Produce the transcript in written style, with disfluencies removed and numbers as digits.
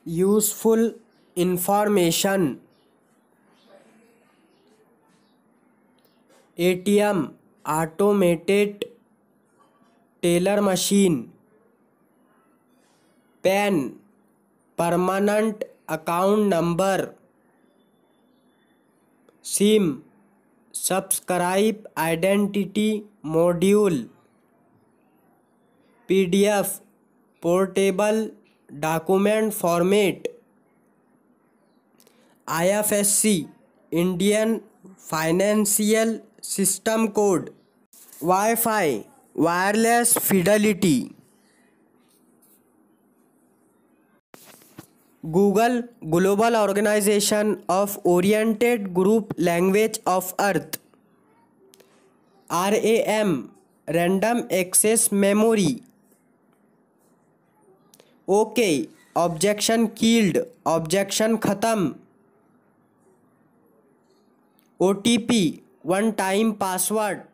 useful information. ATM, automated teller machine. PAN, permanent account number. SIM, subscribe identity module. PDF, portable document format. IFSC, Indian Financial System Code. Wi-Fi, wireless fidelity. Google, Global Organization of Oriented Group Language of Earth. RAM, random access memory. OK, objection killed, objection खत्म. OTP, one time password.